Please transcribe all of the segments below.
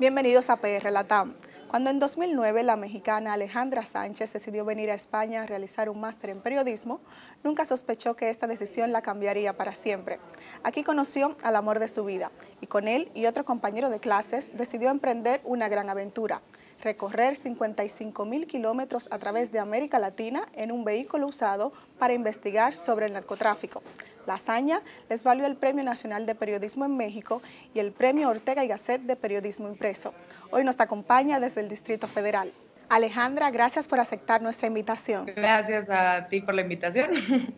Bienvenidos a PR Latam. Cuando en 2009 la mexicana Alejandra Sánchez decidió venir a España a realizar un máster en periodismo, nunca sospechó que esta decisión la cambiaría para siempre. Aquí conoció al amor de su vida y con él y otro compañero de clases decidió emprender una gran aventura: recorrer 55.000 kilómetros a través de América Latina en un vehículo usado para investigar sobre el narcotráfico. La hazaña les valió el Premio Nacional de Periodismo en México y el Premio Ortega y Gasset de Periodismo Impreso. Hoy nos acompaña desde el Distrito Federal. Alejandra, gracias por aceptar nuestra invitación. Gracias a ti por la invitación.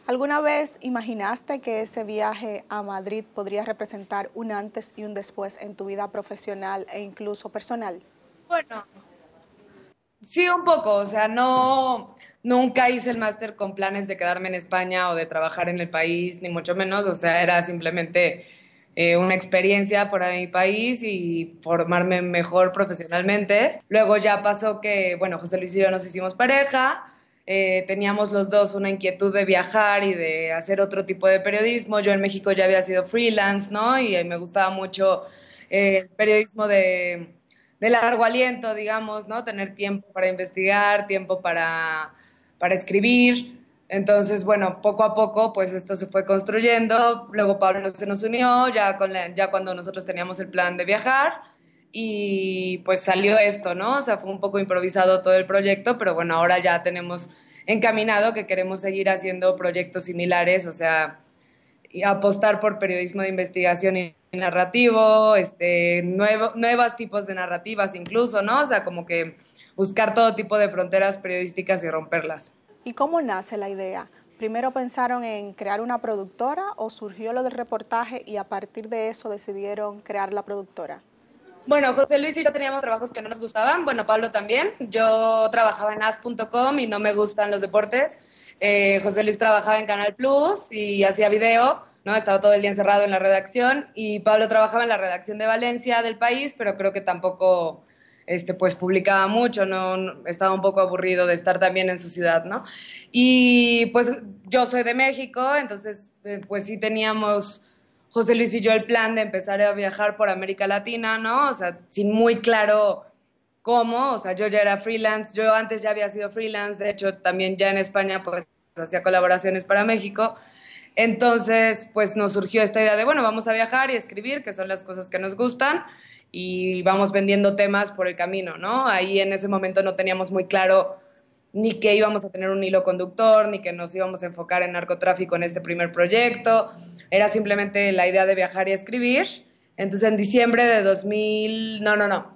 ¿Alguna vez imaginaste que ese viaje a Madrid podría representar un antes y un después en tu vida profesional e incluso personal? Bueno, sí, un poco, o sea, nunca hice el máster con planes de quedarme en España o de trabajar en el país, ni mucho menos, o sea, era simplemente una experiencia fuera de mi país y formarme mejor profesionalmente. Luego ya pasó que, bueno, José Luis y yo nos hicimos pareja, teníamos los dos una inquietud de viajar y de hacer otro tipo de periodismo. Yo en México ya había sido freelance, ¿no? Y me gustaba mucho el periodismo de largo aliento, digamos, ¿no? Tener tiempo para investigar, tiempo para escribir. Entonces, bueno, poco a poco, pues esto se fue construyendo. Luego Pablo se nos unió, ya cuando nosotros teníamos el plan de viajar. Y pues salió esto, ¿no? O sea, fue un poco improvisado todo el proyecto, pero bueno, ahora ya tenemos encaminado que queremos seguir haciendo proyectos similares, o sea, y apostar por periodismo de investigación y narrativo, nuevos tipos de narrativas incluso, ¿no? O sea, como que buscar todo tipo de fronteras periodísticas y romperlas. ¿Y cómo nace la idea? ¿Primero pensaron en crear una productora o surgió lo del reportaje y a partir de eso decidieron crear la productora? Bueno, José Luis y yo teníamos trabajos que no nos gustaban, bueno, Pablo también. Yo trabajaba en as.com y no me gustan los deportes. José Luis trabajaba en Canal Plus y hacía video, ¿no? Estaba todo el día encerrado en la redacción y Pablo trabajaba en la redacción de Valencia del País, pero creo que tampoco, pues publicaba mucho, estaba un poco aburrido de estar también en su ciudad, ¿no? Y pues yo soy de México, entonces, pues sí teníamos José Luis y yo el plan de empezar a viajar por América Latina, ¿no? O sea, sin muy claro cómo, o sea, yo ya era freelance, yo antes ya había sido freelance, de hecho también ya en España pues hacía colaboraciones para México, entonces pues nos surgió esta idea de, bueno, vamos a viajar y escribir, que son las cosas que nos gustan, y vamos vendiendo temas por el camino, ¿no? Ahí en ese momento no teníamos muy claro ni que íbamos a tener un hilo conductor, ni que nos íbamos a enfocar en narcotráfico en este primer proyecto. Era simplemente la idea de viajar y escribir. Entonces, en diciembre de 2000, no.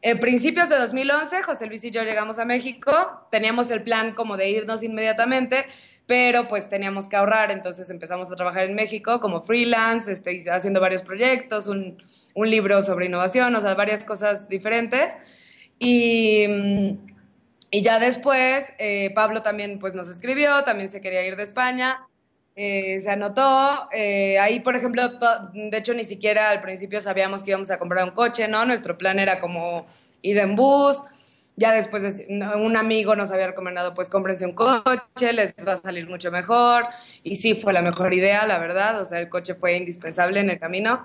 En principios de 2011, José Luis y yo llegamos a México. Teníamos el plan como de irnos inmediatamente, pero pues teníamos que ahorrar. Entonces empezamos a trabajar en México como freelance, haciendo varios proyectos, un libro sobre innovación, o sea, varias cosas diferentes. Y y ya después, Pablo también pues nos escribió, también se quería ir de España, se anotó. Ahí, por ejemplo, de hecho ni siquiera al principio sabíamos que íbamos a comprar un coche, ¿no? Nuestro plan era como ir en bus. Ya después un amigo nos había recomendado, pues cómprense un coche, les va a salir mucho mejor. Y sí, fue la mejor idea, la verdad. O sea, el coche fue indispensable en el camino.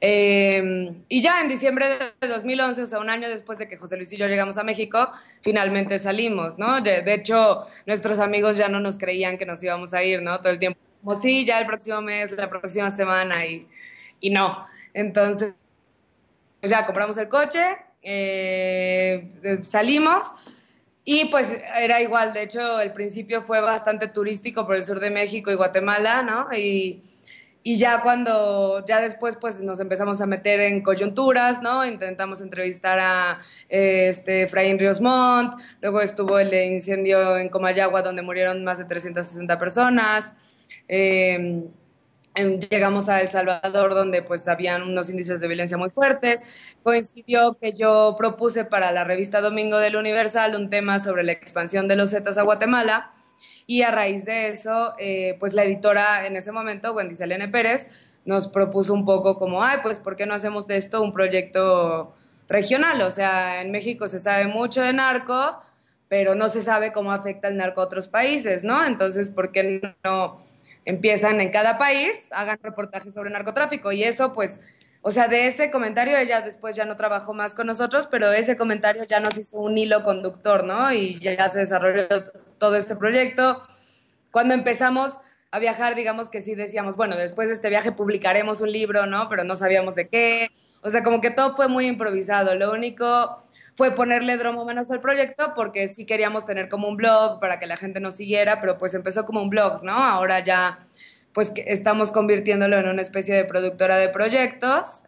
Y ya en diciembre de 2011, o sea, un año después de que José Luis y yo llegamos a México, finalmente salimos, ¿no? De hecho, nuestros amigos ya no nos creían que nos íbamos a ir, ¿no? Todo el tiempo, como sí, ya el próximo mes, la próxima semana, y no. Entonces, pues ya compramos el coche, salimos. Y pues era igual, de hecho el principio fue bastante turístico por el sur de México y Guatemala, ¿no? Y ya ya después pues nos empezamos a meter en coyunturas, ¿no? Intentamos entrevistar a Efraín Ríos Montt, luego estuvo el incendio en Comayagua donde murieron más de 360 personas, eh, llegamos a El Salvador donde pues habían unos índices de violencia muy fuertes. Coincidió que yo propuse para la revista Domingo del Universal un tema sobre la expansión de los Zetas a Guatemala y a raíz de eso, pues la editora en ese momento, Wendy Selene Pérez, nos propuso un poco como, ay, pues ¿por qué no hacemos de esto un proyecto regional? O sea, en México se sabe mucho de narco, pero no se sabe cómo afecta el narco a otros países, ¿no? Entonces, ¿por qué no empiezan en cada país, hagan reportajes sobre narcotráfico? Y eso, pues, o sea, de ese comentario ella después ya no trabajó más con nosotros, pero ese comentario ya nos hizo un hilo conductor, ¿no? Y ya se desarrolló todo este proyecto. Cuando empezamos a viajar, digamos que sí decíamos, bueno, después de este viaje publicaremos un libro, ¿no? Pero no sabíamos de qué. O sea, como que todo fue muy improvisado. Lo único fue ponerle dromómanos al proyecto porque sí queríamos tener como un blog para que la gente nos siguiera, pero pues empezó como un blog, ¿no? Ahora ya pues que estamos convirtiéndolo en una especie de productora de proyectos.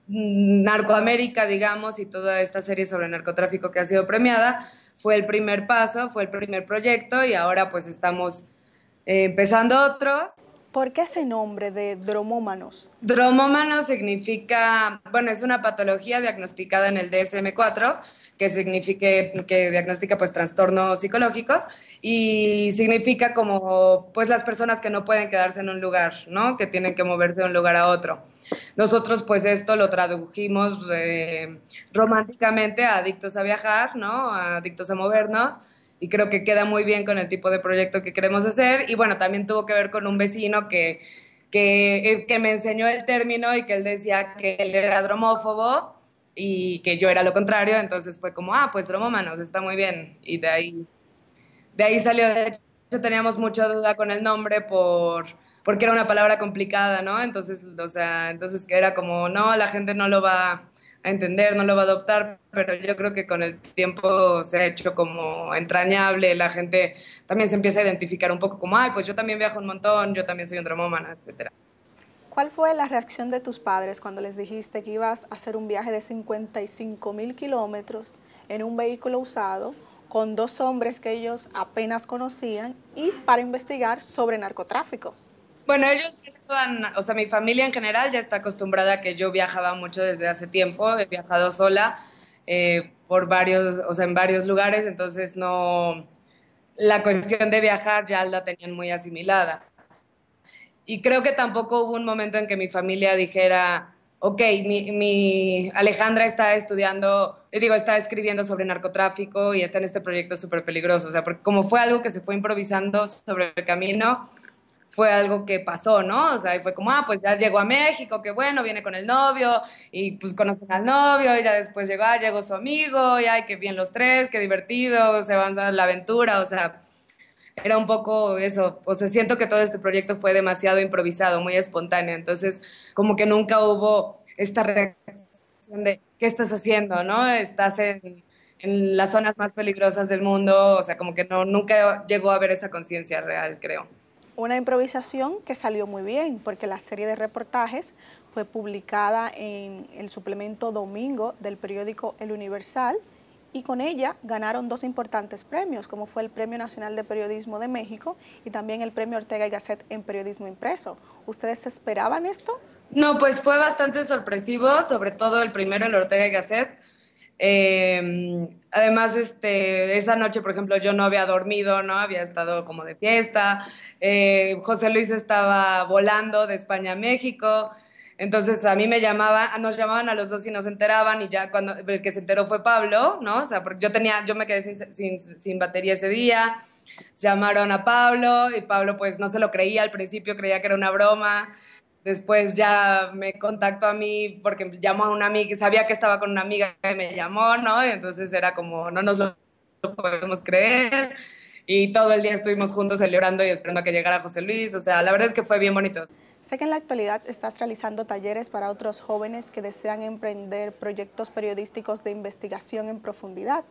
Narcoamérica, digamos, y toda esta serie sobre narcotráfico que ha sido premiada, fue el primer paso, fue el primer proyecto y ahora pues estamos empezando otros. ¿Por qué ese nombre de dromómanos? Dromómano significa, bueno, es una patología diagnosticada en el DSM-4, que significa que diagnostica pues trastornos psicológicos y significa como pues las personas que no pueden quedarse en un lugar, ¿no? Que tienen que moverse de un lugar a otro. Nosotros pues esto lo tradujimos románticamente a adictos a viajar, ¿no? A adictos a movernos y creo que queda muy bien con el tipo de proyecto que queremos hacer y bueno, también tuvo que ver con un vecino que me enseñó el término y que él decía que él era dromófobo y que yo era lo contrario, entonces fue como, ah, pues dromómanos, está muy bien. Y de ahí salió, de hecho teníamos mucha duda con el nombre porque era una palabra complicada, ¿no? Entonces, o sea, entonces que era como, no, la gente no lo va a entender, no lo va a adoptar, pero yo creo que con el tiempo se ha hecho como entrañable, la gente también se empieza a identificar un poco como, ay, pues yo también viajo un montón, yo también soy un dromómana, etcétera. ¿Cuál fue la reacción de tus padres cuando les dijiste que ibas a hacer un viaje de 55.000 kilómetros en un vehículo usado con dos hombres que ellos apenas conocían y para investigar sobre narcotráfico? Bueno, ellos, o sea, mi familia en general ya está acostumbrada a que yo viajaba mucho desde hace tiempo, he viajado sola por varios, o sea, en varios lugares, entonces no, la cuestión de viajar ya la tenían muy asimilada. Y creo que tampoco hubo un momento en que mi familia dijera, ok, mi Alejandra está estudiando, digo, está escribiendo sobre narcotráfico y está en este proyecto súper peligroso. O sea, porque como fue algo que se fue improvisando sobre el camino, fue algo que pasó, ¿no? O sea, y fue como, ah, pues ya llegó a México, qué bueno, viene con el novio, y pues conocen al novio, y ya después llegó, ah, llegó su amigo, y ay, qué bien los tres, qué divertido, se van a dar la aventura, o sea, era un poco eso, o sea, siento que todo este proyecto fue demasiado improvisado, muy espontáneo, entonces como que nunca hubo esta reacción de, ¿qué estás haciendo, no? Estás en las zonas más peligrosas del mundo, o sea, como que no, nunca llegó a haber esa conciencia real, creo. Una improvisación que salió muy bien porque la serie de reportajes fue publicada en el suplemento Domingo del periódico El Universal y con ella ganaron dos importantes premios, como fue el Premio Nacional de Periodismo de México y también el Premio Ortega y Gasset en Periodismo Impreso. ¿Ustedes esperaban esto? No, pues fue bastante sorpresivo, sobre todo el primero, el Ortega y Gasset. Además, esa noche, por ejemplo, yo no había dormido, ¿no? Había estado como de fiesta. José Luis estaba volando de España a México. Entonces a mí nos llamaban a los dos y nos enteraban y ya cuando el que se enteró fue Pablo, ¿no? O sea, porque yo me quedé sin batería ese día. Llamaron a Pablo y Pablo pues no se lo creía al principio, creía que era una broma. Después ya me contactó a mí porque llamó a una amiga, sabía que estaba con una amiga que me llamó, ¿no? Y entonces era como, no nos lo podemos creer. Y todo el día estuvimos juntos celebrando y esperando a que llegara José Luis. O sea, la verdad es que fue bien bonito. Sé que en la actualidad estás realizando talleres para otros jóvenes que desean emprender proyectos periodísticos de investigación en profundidad.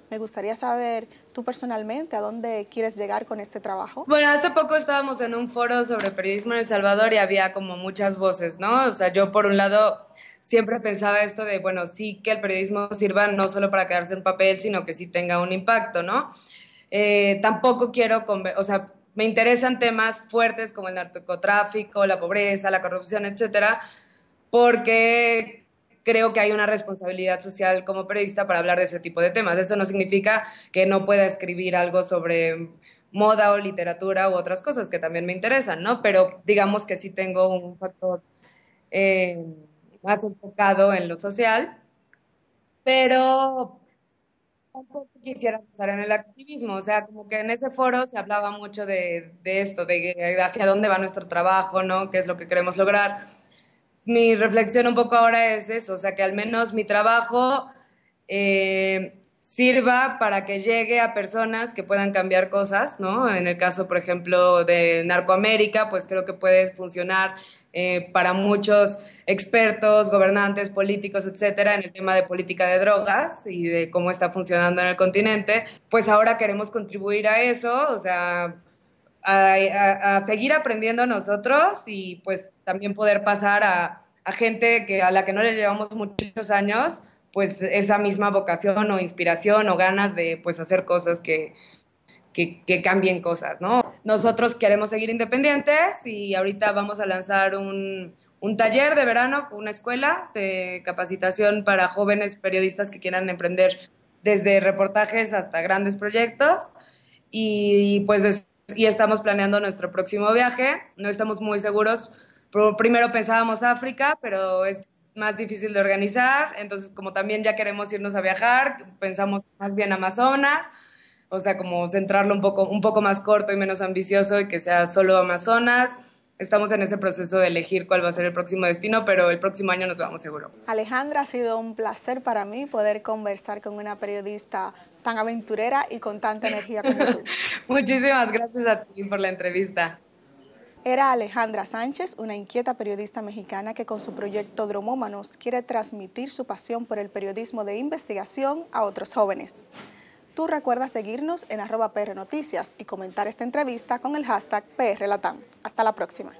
Me gustaría saber, tú personalmente, ¿a dónde quieres llegar con este trabajo? Bueno, hace poco estábamos en un foro sobre periodismo en El Salvador y había como muchas voces, ¿no? O sea, yo por un lado siempre pensaba esto de, bueno, sí que el periodismo sirva no solo para quedarse en papel, sino que sí tenga un impacto, ¿no? Tampoco quiero, o sea, me interesan temas fuertes como el narcotráfico, la pobreza, la corrupción, etcétera, porque creo que hay una responsabilidad social como periodista para hablar de ese tipo de temas. Eso no significa que no pueda escribir algo sobre moda o literatura u otras cosas que también me interesan, ¿no? Pero digamos que sí tengo un factor eh, más enfocado en lo social, pero tampoco quisiera empezar en el activismo, o sea, como que en ese foro se hablaba mucho de esto, de hacia dónde va nuestro trabajo, ¿no? ¿Qué es lo que queremos lograr? mi reflexión un poco ahora es eso, o sea, que al menos mi trabajo sirva para que llegue a personas que puedan cambiar cosas, ¿no? En el caso, por ejemplo, de Narcoamérica, pues creo que puede funcionar para muchos expertos, gobernantes, políticos, etcétera, en el tema de política de drogas y de cómo está funcionando en el continente. Pues ahora queremos contribuir a eso, o sea, a seguir aprendiendo nosotros y pues también poder pasar a gente a la que no le llevamos muchos años, pues esa misma vocación o inspiración o ganas de pues hacer cosas que cambien cosas, ¿no? Nosotros queremos seguir independientes y ahorita vamos a lanzar un taller de verano, una escuela de capacitación para jóvenes periodistas que quieran emprender desde reportajes hasta grandes proyectos y pues y estamos planeando nuestro próximo viaje. No estamos muy seguros. Primero pensábamos África, pero es más difícil de organizar. Entonces, como también ya queremos irnos a viajar, pensamos más bien Amazonas. O sea, como centrarlo un poco más corto y menos ambicioso y que sea solo Amazonas. Estamos en ese proceso de elegir cuál va a ser el próximo destino, pero el próximo año nos vamos seguro. Alejandra, ha sido un placer para mí poder conversar con una periodista tan aventurera y con tanta energía como tú. Muchísimas gracias a ti por la entrevista. Era Alejandra Sánchez, una inquieta periodista mexicana que con su proyecto Dromómanos quiere transmitir su pasión por el periodismo de investigación a otros jóvenes. Tú recuerda seguirnos en @PRNoticias y comentar esta entrevista con el hashtag PRLatam. Hasta la próxima.